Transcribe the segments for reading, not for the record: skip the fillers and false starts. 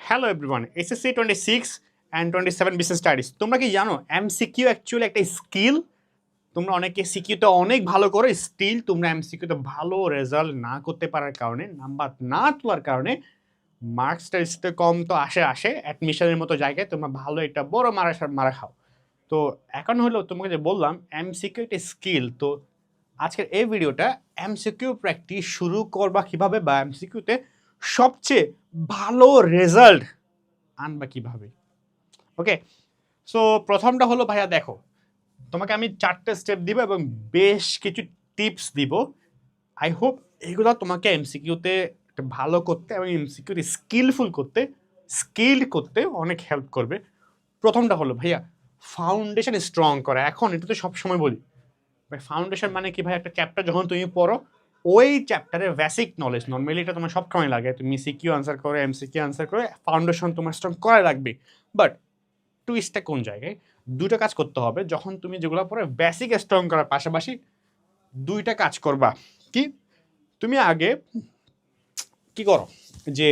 Hello everyone, SSC 26 and 27 BCS studies. তোমরা কি জানো এমসিকিউ অ্যাকচুয়ালি একটা স্কিল? তোমরা অনেকে সিকিউতে অনেক ভালো করো, স্টিল তোমরা এমসিকিউতে ভালো রেজাল্ট না করতে পারার কারণে, নাম্বার না তোলার কারণে মার্কস টেস্টে কম তো আসে অ্যাডমিশনের মতো জায়গায় তোমরা ভালো একটা বড় মারা খাও। তো এখন হলো তোমাকে যে বললাম এমসিকিউ একটা স্কিল। তো আজকের এই ভিডিওটা এমসিকিউ প্র্যাকটিস শুরু করবা কিভাবে, বা এমসিকিউতে সবচেয়ে ভালো রেজাল্ট আনবা কিভাবে। ওকে, সো প্রথমটা হলো ভাইয়া দেখো, তোমাকে আমি 4টে স্টেপ দিব এবং বেশ কিছু টিপস দিব। আই হোপ এগুলো তোমাকে এমসিকিউতে ভালো করতে এবং এমসিকিউতে স্কিল্ড করতে অনেক হেল্প করবে। প্রথমটা হলো ভাইয়া ফাউন্ডেশন স্ট্রং করা। এখন এটা তো সবসময় বলি ভাই, ফাউন্ডেশন মানে কি ভাই, একটা চ্যাপ্টার যখন তুমি পড়ো ওই চ্যাপ্টারের বেসিক নলেজ, নর্মালি এটা তোমার সবসময় লাগে, তুমি সিকিউ আনসার করে এমসিকিউ আনসার করে ফাউন্ডেশন তোমার স্ট্রং করা লাগবে। বাট টুইস্টটা কোন জায়গায়, দুটো কাজ করতে হবে। যখন তুমি যেগুলো পরে বেসিক স্ট্রং করার পাশাপাশি দুইটা কাজ করবা। কি, তুমি আগে কি করো যে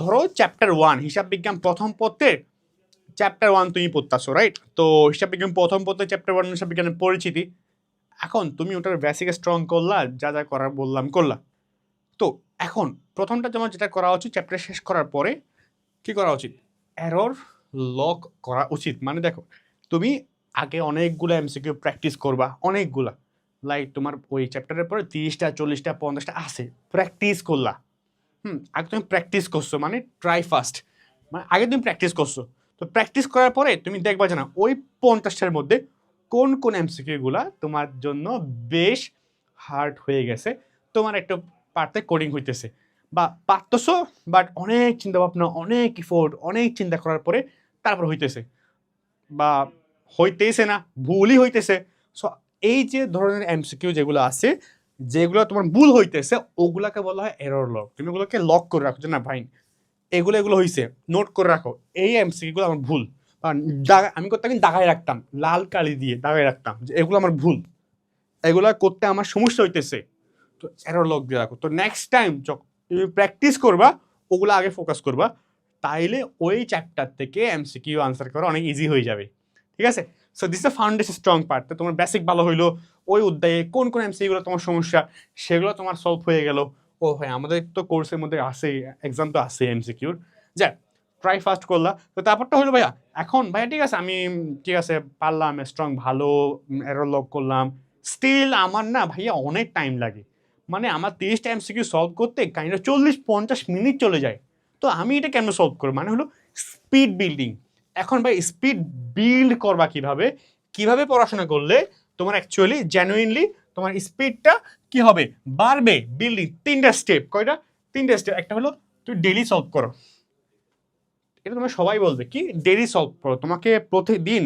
ধরো চ্যাপ্টার 1 হিসাব বিজ্ঞান প্রথম পড়তে চ্যাপ্টার 1 তুমি পড়তাছো, রাইট? তো হিসাব বিজ্ঞান প্রথম পড়তে চ্যাপ্টার 1 হিসাব বিজ্ঞানের পরিচিতি। এখন তুমি ওটার বেসিক স্ট্রং করলা, যা যা করার বললাম করলা। তো এখন প্রথমটা তোমার যেটা করা উচিত, চ্যাপ্টার শেষ করার পরে কি করা উচিত, এরর লক করা উচিত। মানে দেখো, তুমি আগে অনেকগুলো এমসিকিউ প্র্যাকটিস করবা, অনেকগুলা, লাইক তোমার ওই চ্যাপ্টারের পরে 30টা 40টা 50টা আছে, প্র্যাকটিস করলা। আগে তুমি প্র্যাকটিস করছো, মানে ট্রাই ফার্স্ট, মানে আগে তুমি প্র্যাকটিস করছো। তো প্র্যাকটিস করার পরে তুমি দেখবা যে না ওই 50টার মধ্যে কোন কোন এমসিকিউগুলা তোমার জন্য বেশ হার্ড হয়ে গেছে, তোমার একটু পারতে কোডিং হইতেছে বা পারতেছো, বাট অনেক চিন্তা ভাবনা, অনেক ইফোর্ট, অনেক চিন্তা করার পরে তারপর হইতেছে, বা হইতেছে না, ভুলই হইতেছে। সো এই যে ধরনের এমসিকিউ যেগুলো আছে, যেগুলো তোমার ভুল হইতেছে, ওগুলাকে বলা হয় এরর লক। তুমি ওগুলোকে লক করে রাখো যে না ভাই, এগুলো এগুলো হইছে, নোট করে রাখো, এই এমসিকিউগুলো আমার ভুল। বা আমি করতাম কি, দাগায় রাখতাম, লাল কালি দিয়ে দাগায় রাখতাম যে এগুলো আমার ভুল, এগুলো করতে আমার সমস্যা হইতেছে। তো এরর লক দিয়ে রাখো। তো নেক্সট টাইম তুমি প্র্যাকটিস করবা, ওগুলো আগে ফোকাস করবা, তাইলে ওই চ্যাপ্টার থেকে এমসিকিউ আনসার করা অনেক ইজি হয়ে যাবে। ঠিক আছে? So this the foundation strong part. তো তোমার বেসিক ভালো হইলো, ওই অধ্যায়ে কোন কোন এমসিকিউগুলো তোমার সমস্যা সেগুলো তোমার সলভ হয়ে গেল। ও ভাই, আমাদের তো কোর্সের মধ্যে আছে, এক্সাম তো আছে এমসিকিউর, যাক ট্রাই ফার্স্ট করলা। তো তারপরটা হলো ভাইয়া, এখন ভাইয়া ঠিক আছে, আমি ঠিক আছে পারলাম, স্ট্রং ভালো এরর লক করলাম, স্টিল আমার না ভাইয়া অনেক টাইম লাগে। মানে আমার 30টা এমসিকিউ সলভ করতে কাইন্ড 40-50 মিনিট চলে যায়। তো আমি এটা কেন সলভ করবো, মানে হলো স্পিড বিল্ডিং। এখন ভাই স্পিড বিল্ড করবা কিভাবে, কিভাবে পড়াশোনা করলে তোমার অ্যাকচুয়ালি জেনুইনলি তোমার স্পিডটা কি হবে, বাড়বে। বিল্ডিং 3টা স্টেপ, কয়টা? 3টা স্টেপ। একটা হলো তুমি ডেইলি সলভ করো, এটা তোমার সবাই বলবে কি, ডেইলি সলভ করো। তোমাকে প্রতিদিন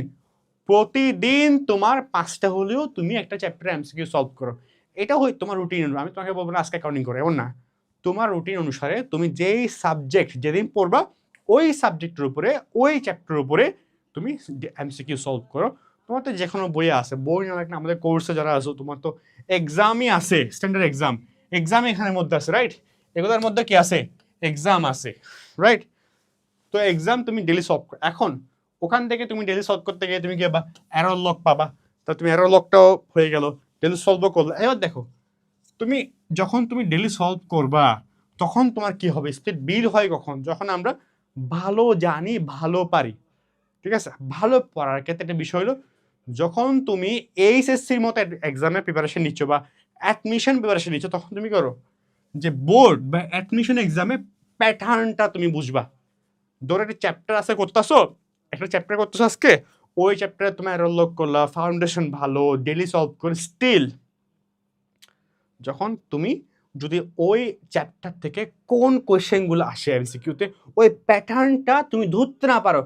প্রতিদিন তোমার 5টা হলেও তুমি একটা চ্যাপ্টার এমসিকিউ সলভ করো। এটা হয় তোমার রুটিন। আমি তোমাকে বলবো না আজকে অ্যাকাউন্টিং করো, এমন না। তোমার রুটিন অনুসারে তুমি যেই সাবজেক্ট যেদিন পড়বা, ওই সাবজেক্টের উপরে, ওই চ্যাপ্টারের উপরে তুমি এমসিকিউ সলভ করো। তোমার তো যে কোনো বইয়ে আছে, বই না লাগে না, আমাদের কোর্সে যারা আছো তোমার তো এক্সামই আছে, স্ট্যান্ডার্ড এক্সাম এখানের মধ্যে আছে, রাইট? এগুলোর মধ্যে কি আছে, এক্সাম আছে, রাইট? তো এক্সাম তুমি ডেলি সলভ করো। এখন ওখান থেকে তুমি ডেলি সলভ করতে গিয়ে তুমি কি পাবা, এরর লক পাবা। তো তুমি এরর লকটাও হয়ে গেল, ডেলি সলভও করলে। এবার দেখো, তুমি যখন তুমি ডেলি সলভ করবা, তখন তোমার কি হবে, স্পিড বিল্ড হয় কখন, যখন আমরা ভালো জানি, ভালো পারি। ঠিক আছে? ভালো পড়ার ক্ষেত্রে একটা বিষয় হলো, যখন তুমি এইচএসসির মতো এক্সামের প্রিপারেশন নিচ্ছ বা অ্যাডমিশন প্রিপারেশন নিচ্ছ, তখন তুমি করো যে বোর্ড বা অ্যাডমিশন এক্সামে প্যাটার্নটা তুমি বুঝবা। ধরো একটা চ্যাপ্টার আছে করতেছো, একটা চ্যাপ্টার করতেছো আজকে, ওই চ্যাপ্টারে তোমার এরর লক করলা, ফাউন্ডেশন ভালো, ডেলি সলভ করে, স্টিল যখন তুমি যদি ওই চ্যাপ্টার থেকে কোন কোয়েশ্চেনগুলো আসে এমসিকিউতে, ওই প্যাটার্নটা তুমি ধরতে না পারো,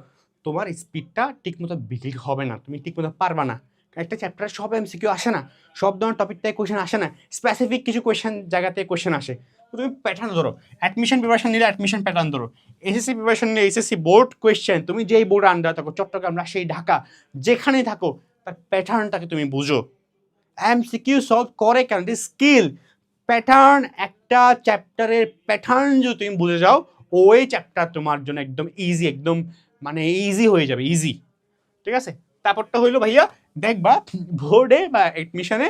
তোমার স্পিডটা ঠিকমতো বিল্ড হবে না, তুমি ঠিকমতো পারবা না। একটা চ্যাপ্টারে সব এমসিকিউ আসে না, সব ধরনের টপিক থেকে কোয়েশ্চেন আসে না, স্পেসিফিক কিছু কোয়েশ্চেন জায়গাতে কোয়েশ্চেন আসে। তো তুমি প্যাটার্ন ধরো, অ্যাডমিশন প্রিপারেশন নিলে অ্যাডমিশন প্যাটার্ন ধরো, এসএসসি প্রিপারেশন নিলে এসএসসি বোর্ড কোয়েশ্চেন, তুমি যেই বোর্ড আন্ডার থাকো, চট্টগ্রাম, রাজশাহী, ঢাকা, যেখানেই থাকো, তার প্যাটার্নটাকে তুমি বুঝো। এমসিকিউ সলভ করে কেন, স্কিল। প্যাটার্ন, একটা চ্যাপ্টারের প্যাটার্ন যদি তুমি বুঝে যাও, ওই চ্যাপ্টার তোমার জন্য একদম ইজি, একদম মানে ইজি হয়ে যাবে, ইজি। ঠিক আছে, তারপরটা হইলো ভাইয়া দেখবা বোর্ডে বা এডমিশনে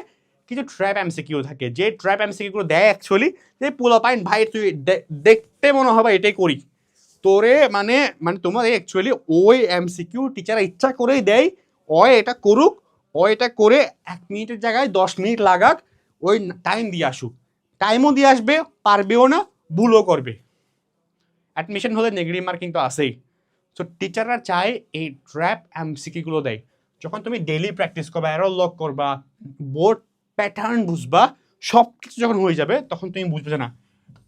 কিছু ট্র্যাপ এমসিকিউ থাকে, যে ট্র্যাপ এমসিকিউ গুলো দেয় অ্যাকচুয়ালি যে পোলাপাইন ভাই তুই দেখতে মনে হবে এটাই করি তোরে, মানে মানে তোমার অ্যাকচুয়ালি ওই এমসিকিউ টিচার ইচ্ছা করেই দেয়, এটা করুক, এটা করে 1 মিনিটের জায়গায় 10 মিনিট লাগাক, ওই টাইম দিয়ে আসুক, টাইমও দিয়ে আসবে, পারবেও না, ভুলও করবে। অ্যাডমিশন হলে নেগেটিভ মার্ক কিন্তু আসেই। সো টিচাররা চায় এই ট্র্যাপ এমসিকিউগুলো দেয়। যখন তুমি ডেইলি প্র্যাকটিস করবা, এরর লক করবা, বোর্ড প্যাটার্ন বুঝবা, সব কিছু যখন হয়ে যাবে তখন তুমি বুঝবে না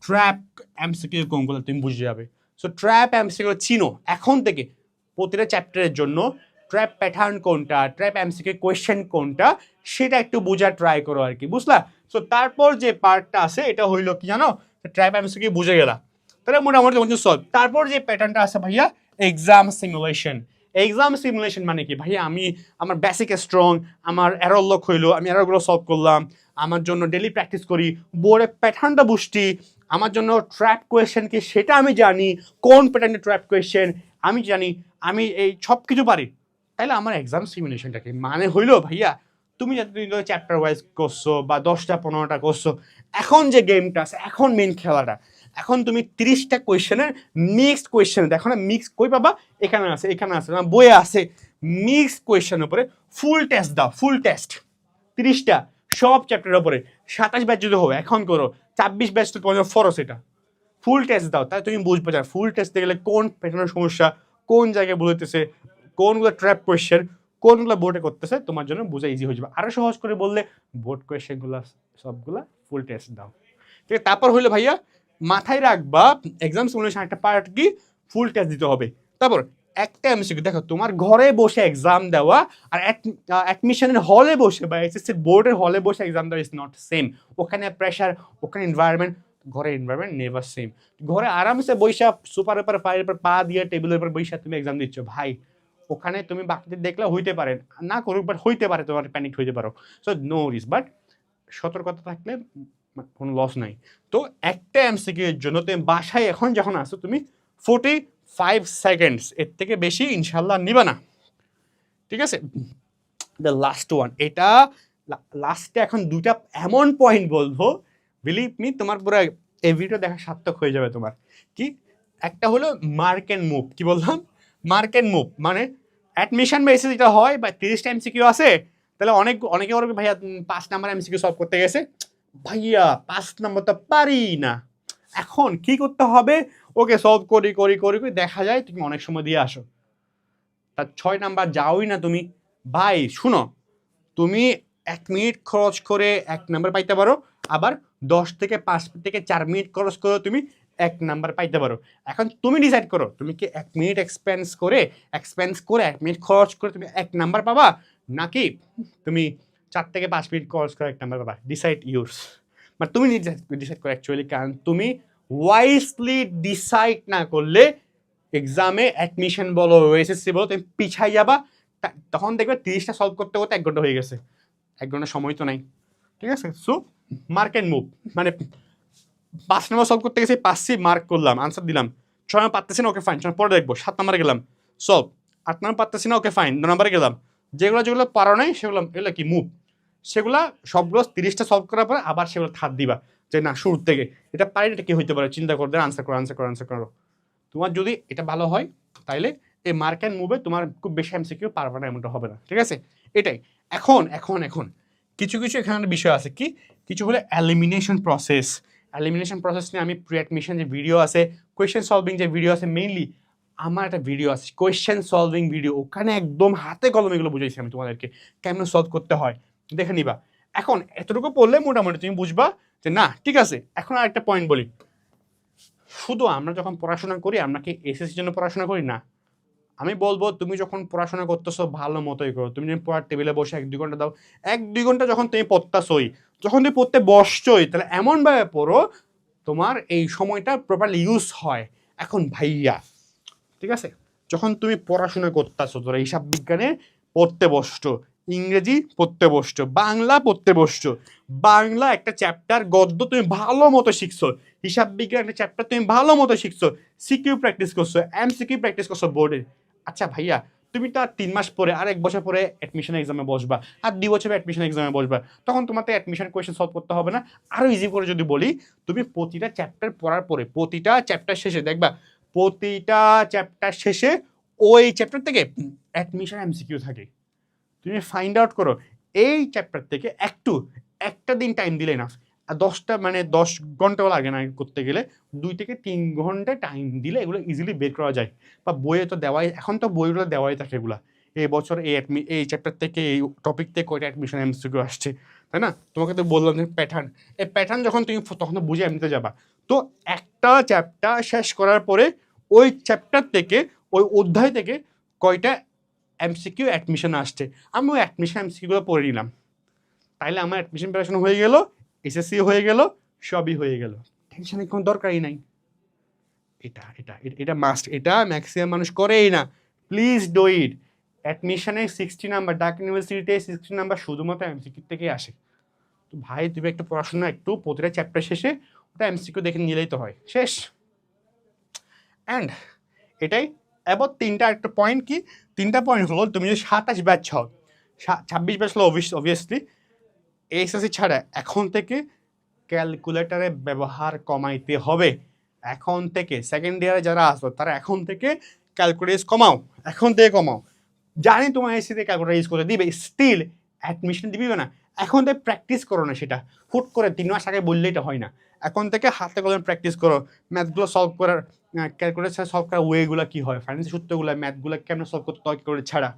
ট্র্যাপ এমসিকিউ কোনগুলো, তুমি বুঝে যাবে। সো ট্র্যাপ এমসিকিউ চিনো এখন থেকে, প্রতিটা চ্যাপ্টারের জন্য ট্র্যাপ প্যাটার্ন কোনটা, ট্র্যাপ এমসিকিউ কোয়েশ্চেন কোনটা, সেটা একটু বোঝার ট্রাই করো আর কি, বুঝলা? সো তারপর যে পার্টটা আছে এটা হইলো কি জানো, ট্র্যাপ এমসিকিউ বুঝে গেলা, তাহলে মোটামুটি তোমার সলভ। তারপর যে প্যাটার্নটা আছে ভাইয়া এক্সাম সিমুলেশন। এক্সাম সিমুলেশন মানে কি ভাইয়া, আমি আমার বেসিক স্ট্রং, আমার এরর লক হইলো, আমি এররগুলো সলভ করলাম, আমার জন্য ডেলি প্র্যাকটিস করি, বোর্ডের প্যাটার্নটা বুঝছি, আমার জন্য ট্র্যাপ কোয়েশ্চেন কি সেটা আমি জানি, কোন প্যাটার্নের ট্র্যাপ কোয়েশ্চেন আমি জানি, আমি এই সব কিছু পারি, তাহলে আমার এক্সাম সিমুলেশনটা কি মানে হইলো ভাইয়া, তুমি যতদিন ধরে চ্যাপ্টার ওয়াইজ করছো বা 10টা 15টা করছো, এখন যে গেমটা আছে, এখন মেন খেলাটা, এখন তুমি 30টা কোয়েশ্চেনের মিক্সড কোয়েশ্চেন দেখো না, মিক্স কই পাবা, এখানে আছে, এখানে আছে না, বইয়ে আছে, মিক্সড কোয়েশ্চেনের উপরে ফুল টেস্ট দাও, ফুল টেস্ট 30টা সব চ্যাপ্টারের উপরে, 27 ব্যাচ যদি হবে এখন করো, 26 ব্যাচ তো তোমার ফরস, এটা ফুল টেস্ট দাও, তাই তুমি বুঝবে যা ফুল টেস্ট গেলে কোন প্যাটার্নের সমস্যা, কোন জায়গায় বলতেছে, কোনগুলো ট্র্যাপ কোয়েশ্চেন, কোনগুলো বোর্ডে করতেছে, তোমার জন্য বোঝা ইজি হয়ে যাবে। আরো সহজ করে বললে বোর্ড কোয়েশ্চেনগুলো সবগুলা ফুল টেস্ট দাও। ঠিক আছে, তারপর হইলো ভাইয়া মাথায় রাখবা এক্সাম সিমুলেশন একটা পার্ট কি, ফুল টেস্ট দিতে হবে। তারপর একটা এমসিকিউ দেখো, তোমার ঘরে বসে এক্সাম দেওয়া আর অ্যাডমিশনের হলে বসে বা এসএসসি বোর্ডের হলে বসে এক্সাম দেওয়া ইজ নট সেম। ওখানে প্রেশার, ওখানে এনভায়রনমেন্ট, ঘরের এনভায়রনমেন্ট নেভার সেম। ঘরে আরামসে বৈশা সুপারের উপর পায়ের উপর পা দিয়ে টেবিলের উপর বৈশা তুমি এক্সাম দিচ্ছ ভাই, ওখানে তুমি বাকিদের দেখলে হইতে পারে না করুক, বাট হইতে পারে তোমার প্যানিক হইতে পারো। সো নো রিস্ক, বাট সতর্কতা থাকলে কোনো লস নাই। তো একটা এমসিকিউ এর জন্য তুমি বাসায় এখন যখন আসো তুমি 45 সেকেন্ডস, এর থেকে বেশি ইনশাল্লাহ নিবা না। ঠিক আছে, দ্য লাস্ট ওয়ান, এটা লাস্টে এখন দুটা এমন পয়েন্ট বলবো, বিলিভ মি তোমার পুরো এই ভিডিও দেখা সার্থক হয়ে যাবে তোমার। কি একটা হলো মার্ক অ্যান্ড মুভ, কি বললাম, মার্ক অ্যান্ড মুভ মানে অ্যাডমিশন বেসিস যেটা হয় বা 30টা এমসিকিউ আছে, তাহলে অনেকে বলবে ভাইয়া 5 নাম্বার এমসিকিউ সলভ করতে গেছে, ভাইয়া 5 নাম্বার তো পারি না, এখন কি করতে হবে, ওকে সলভ করি করি করি করি দেখা যায় তুমি অনেক সময় দিয়ে আসো, তার 6 নাম্বার যাওই না তুমি। ভাই শুনো, তুমি 1 মিনিট খরচ করে 1 নাম্বার পাইতে পারো, আবার 10 থেকে 5 থেকে 4 মিনিট খরচ করে তুমি 1 নাম্বার পাইতে পারো। এখন তুমি ডিসাইড করো, তুমি কি 1 মিনিট এক্সপেন্স করে 1 মিনিট খরচ করে তুমি 1 নাম্বার পাবা, নাকি তুমি 4 থেকে 5 মিনিট খরচ করে 1 নাম্বার পাবা, ডিসাইড ইউর্স। মানে তুমি ডিসাইড করো অ্যাকচুয়ালি, কারণ তুমি ওয়াইজলি ডিসাইড না করলে এক্সামে অ্যাডমিশন বলো এসএসসি বলো তুমি পিছাই যাবা, তখন দেখবে 30টা সলভ করতে করতে 1 ঘন্টা হয়ে গেছে, 1 ঘন্টা সময় তো নাই। ঠিক আছে, সো মার্ক অ্যান্ড মুভ মানে 5 নাম্বার সলভ করতে গেছি, পাচ্ছি মার্ক করলাম, আনসার দিলাম, 6 নাম্বার পারতেছি না, ওকে ফাইন, পরে দেখবো, 7 নাম্বারে গেলাম সলভ, 8 নাম্বার পারতেছি না, ওকে ফাইন, 9 নাম্বারে গেলাম, যেগুলো যেগুলো পারো নাই সেগুলো এগুলো কি মুভ, সেগুলা সবগুলো 30টা সলভ করার পরে আবার সেগুলো থার্ড দিবা, যে না শুরুর থেকে এটা পারি, এটা কি হইতে পারে চিন্তা করে আনসার করো আনসার করো আনসার করো। তোমার যদি এটা ভালো হয় তাইলে এই মার্ক অ্যান্ড মুভে তোমার খুব বেশি এমসিকিউ পারবে না এমনটা হবে না। ঠিক আছে, এটাই। এখন এখন এখন কিছু কিছু এখানে বিষয় আছে, কি কিছু হলে এলিমিনেশন প্রসেস। এলিমিনেশন প্রসেস নিয়ে আমি প্রি অ্যাডমিশন যে ভিডিও আছে, কোয়েশ্চেন সলভিং যে ভিডিও আছে, মেইনলি আমার একটা ভিডিও আছে কোয়েশ্চেন সলভিং ভিডিও, ওখানে একদম হাতে কলমে এগুলো বুঝাইছি আমি তোমাদেরকে কেমন সলভ করতে হয়, দেখে নিবা। এখন এতটুকু পড়লে মোটামুটি তুমি বুঝবা যে না ঠিক আছে। এখন আর একটা পয়েন্ট বলি, শুধু আমরা যখন পড়াশোনা করি আমরা কি এসএসসির জন্য পড়াশোনা করি না, আমি বলবো তুমি যখন পড়াশোনা করতেছো ভালো মতোই করো, তুমি যখন পড়ার টেবিলে বসে 1-2 ঘন্টা দাও, 1-2 ঘন্টা যখন তুমি পড়তাছোই, যখন তুমি পড়তে বসছোই, তাহলে এমনভাবে পড়ো তোমার এই সময়টা প্রপারলি ইউজ হয়। এখন ভাইয়া ঠিক আছে, যখন তুমি পড়াশোনা করতেছো, তোরা হিসাব বিজ্ঞানে পড়তে বসছো, ইংরেজি পড়তে বসছো, বাংলা পড়তে বসছো, বাংলা একটা চ্যাপ্টার গদ্য তুমি ভালো মতো শিখছো, হিসাব বিজ্ঞান একটা চ্যাপ্টার তুমি ভালো মতো শিখছো, সিকিউ প্র্যাকটিস করছো, এমসিকিউ প্র্যাকটিস করছো বোর্ডে। আচ্ছা ভাইয়া, তুমি তো আর 3 মাস পরে আর 1 বছর পরে অ্যাডমিশন এক্সামে বসবা, আর 2 বছরে অ্যাডমিশন এক্সামে বসবা, তখন তোমার তো অ্যাডমিশন কোয়েশ্চেন সলভ করতে হবে না। আরো ইজি করে যদি বলি, তুমি প্রতিটা চ্যাপ্টার পড়ার পরে প্রতিটা চ্যাপ্টার শেষে দেখবা, প্রতিটা চ্যাপ্টার শেষে ওই চ্যাপ্টার থেকে অ্যাডমিশন এমসিকিউ থাকে। তুমি ফাইন্ড আউট করো এই চ্যাপ্টার থেকে একটা দিন টাইম দিলে না, আর 10 ঘন্টাও লাগে না করতে গেলে, 2 থেকে 3 ঘন্টা টাইম দিলে এগুলো ইজিলি বের করা যায়। বা বইয়ে তো দেওয়াই, এখন তো বইগুলো দেওয়াই থাকে এগুলা, এই বছর এই চ্যাপ্টার থেকে এই টপিক থেকে কয়টা অ্যাডমিশন এমসিকিউ আসছে, তাই না? তোমাকে তো বললাম যে প্যাটার্ন, এই প্যাটার্ন যখন তুমি তখন তো বুঝে এমনিতে যাবা। তো একটা চ্যাপ্টার শেষ করার পরে ওই চ্যাপ্টার থেকে, ওই অধ্যায় থেকে কয়টা এমসিকিউ অ্যাডমিশন আসছে, আমি ওই অ্যাডমিশন এমসিকিউগুলো পড়ে নিলাম, তাইলে আমার অ্যাডমিশন প্রিপারেশন হয়ে গেল, এসএসসি হয়ে গেল, সবই হয়ে গেল, টেনশনের কোনো দরকারই নাই। এটা এটা এটা মাস্ট, এটা ম্যাক্সিমাম মানুষ করেই না। Please do it. অ্যাডমিশনে 60 নাম্বার, ঢাকা ইউনিভার্সিটিতে 60 নাম্বার শুধুমাত্র এমসিকিউ থেকেই আসে। তো ভাই তুমি একটু পড়াশোনা, একটু প্রতিটা চ্যাপ্টার শেষে ওটা এমসিকিউ দেখে নিলেই তো হয়, শেষ। অ্যান্ড এটাই এবার তিনটা একটা পয়েন্ট, কি 3টা পয়েন্ট হলো, তুমি যদি 27 ব্যাচ হও, 26 ব্যাচ হলো অবভিয়াসলি, এসএসসি ছাড়া এখন থেকে ক্যালকুলেটারের ব্যবহার কমাইতে হবে। এখন থেকে সেকেন্ড ইয়ারে যারা আসো তারা এখন থেকে ক্যালকুলেটার কমাও, এখন থেকে কমাও। জানি তোমার এসিতে ক্যালকুলেটার ইউজ করে দিবে, স্টিল অ্যাডমিশন দিবি না, এখন থেকে প্র্যাকটিস করো না। সেটা হুট করে 3 মাস আগে বললেই এটা হয় না। এখন থেকে হাতে কলমে প্র্যাকটিস করো, ম্যাথগুলো সলভ করার, ক্যালকুলেটার সলভ করার ওয়েগুলো কী হয়, ফাইন্যান্সিয়াল সূত্রগুলো, ম্যাথগুলো কেমন সলভ করতে হয় করে ছাড়া,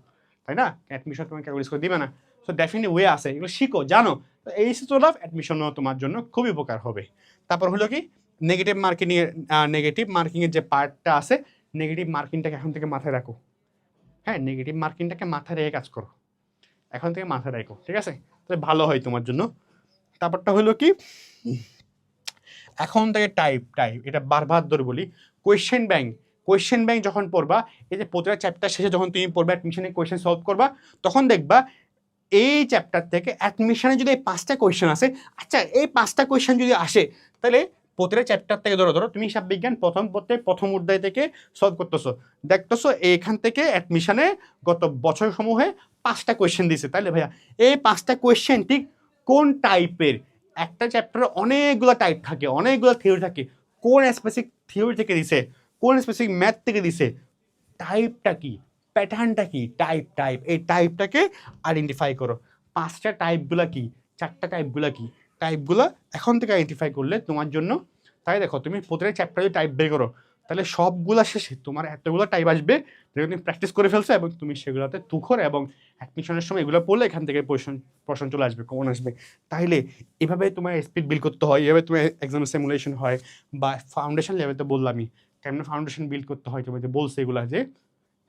তাই না? অ্যাডমিশন তোমাকে ক্যালকুলেট করে দিবে না। সো ডেফিনেটলি ওয়ে আছে, এগুলো শিখো, জানো। তো এই সিস্টেম অফ অ্যাডমিশনও তোমার জন্য খুবই উপকার হবে। তারপর হলো কি, নেগেটিভ মার্কিংয়ের, নেগেটিভ মার্কিংয়ের যে পার্টটা আছে, নেগেটিভ মার্কিংটাকে এখন থেকে মাথায় রাখো। হ্যাঁ, নেগেটিভ মার্কিংটাকে মাথায় রেখে কাজ করো, এখন থেকে মাথায় রাখো, ঠিক আছে? তাহলে ভালো হয় তোমার জন্য। তারপরটা হলো কি, এখন থেকে টাইপ, এটা বারবার ধরে বলি, কোয়েশ্চেন ব্যাংক যখন পড়বা, এই যে প্রতিটা চ্যাপ্টার শেষে যখন তুমি পড়বা অ্যাডমিশনে কোয়েশ্চেন সলভ করবা, তখন দেখবা এই চ্যাপ্টার থেকে অ্যাডমিশনে যদি এই 5টা কোয়েশ্চেন আসে, আচ্ছা এই 5টা কোয়েশ্চেন যদি আসে, তাহলে প্রতিটা চ্যাপ্টার থেকে ধরো তুমি হিসাব বিজ্ঞান প্রথম অধ্যায় থেকে সলভ করতেছো, দেখতেছো এইখান থেকে অ্যাডমিশনে গত বছর সমূহে 5টা কোয়েশ্চেন দিছে, তাহলে ভাইয়া এই 5টা কোয়েশ্চেন ঠিক কোন টাইপের, একটা চ্যাপ্টারে অনেকগুলো টাইপ থাকে, অনেকগুলো থিওরি থাকে, কোন স্পেসিফিক থিওরি থেকে দিছে, কোন স্পেসিফিক ম্যাথ থেকে দিছে, টাইপটা কি, প্যাটার্নটা কি, টাইপ এই টাইপটাকে আইডেন্টিফাই করো। 5টা টাইপগুলো কি, 4টা টাইপগুলো কি, টাইপগুলো এখন থেকে আইডেন্টিফাই করলে তোমার জন্য, তাই দেখো তুমি প্রতিটা চ্যাপ্টারে টাইপ বের করো, তাহলে সবগুলা শেষে তোমার এতগুলো টাইপ আসবে, যেগুলো তুমি প্র্যাকটিস করে ফেলছো, এবং তুমি সেগুলোতে তুখর, এবং অ্যাডমিশনের সময় এগুলো পড়লে এখান থেকে প্রশ্ন চলে আসবে, কমন আসবে। তাইলে এভাবে তোমার স্পিড বিল্ড করতে হয়, এভাবে তোমার এক্সাম সিমুলেশন হয়, বা ফাউন্ডেশন লেভেলে তো বললামই কেমন ফাউন্ডেশন বিল্ড করতে হয়, তোমাকে বলছে এগুলা যে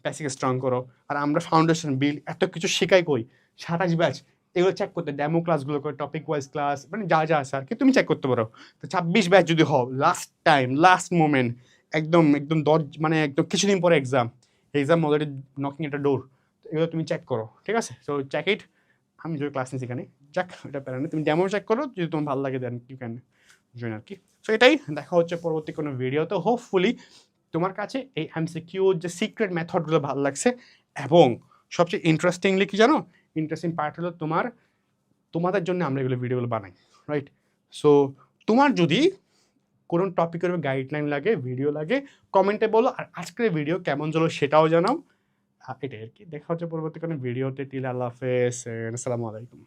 বেসিক স্ট্রং করো। আর আমরা ফাউন্ডেশন বিল্ড এত কিছু শেখাই কই, 27 ব্যাচ এগুলো চেক করতে, ডেমো ক্লাসগুলো করে, টপিক ওয়াইজ ক্লাস, মানে যা যা আছে আর কি তুমি চেক করতে পারো। তো 26 ব্যাচ যদি হও, লাস্ট মোমেন্ট, একদম একদম মানে একদম কিছুদিন পরে এক্সাম অলরেডি নকিং একটা ডোর, এগুলো তুমি চেক করো, ঠিক আছে? So check it. আমি যদি ক্লাস নিচ্ছি এখানে, যাক এটা প্যারা নেই, তুমি ডেমো চেক করো, যদি তোমার ভালো লাগে দেন ইউ ক্যান জয়েন আর কি। সো এটাই, দেখা হচ্ছে পরবর্তী কোনো ভিডিওতে। হোপফুলি তোমার কাছে এই এমসিকিউ যে সিক্রেট মেথডগুলো ভালো লাগছে, এবং সবচেয়ে ইন্টারেস্টিংলি কি জানো, ইন্টারেস্টিং পার্ট হলো তোমাদের জন্য আমরা এগুলো ভিডিওগুলো বানাই, রাইট? সো তোমার যদি কোনো টপিকের গাইডলাইন লাগে, ভিডিও লাগে, কমেন্টে বলো। আর আজকের ভিডিও কেমন চলো সেটাও জানাও। এটাই আর কি, দেখা হচ্ছে পরবর্তী কোনো ভিডিওতে। টিল আল্লাহ হাফেজ, আসসালামু আলাইকুম।